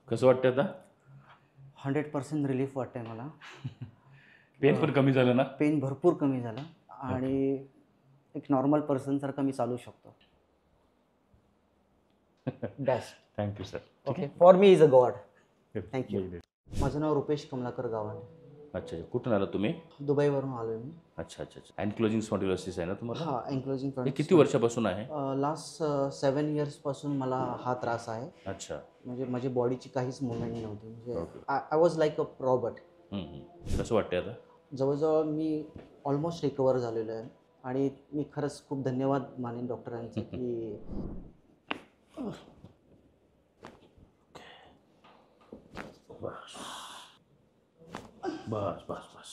कसं वाटतं आता? 100% रिलीफ वाटतंय मला. पेन पण कमी झालं ना? पेन भरपूर कमी झालं आणि एक नॉर्मल पर्सनसारखं मी चालू शकतो. Best. Thank you sir. Okay, for me is a God. Thank you. माझं नाव रुपेश कमलाकर गावाने. अच्छा, कुठून आला तुम्ही? दुबईवरून आलो आहे मी. अच्छा अच्छा अच्छा. अँक्लोजिंग स्पॉन्डिलोसिस आहे ना तुम्हाला? हां, एन्क्लोजिंग हे किती वर्षापासून आहे? लास्ट 7 इयर्सपासून मला हा त्रास आहे. अच्छा. म्हणजे माझी बॉडीची काहीच मुवमेंट नव्हती. म्हणजे okay. I was like a Robert. कसं वाटतंय आता? जवळजवळ मी ऑलमोस्ट रिकवर झालेलो आहे आणि मी खरंच खूप धन्यवाद मानेन डॉक्टरांचे की बस बस बस बस.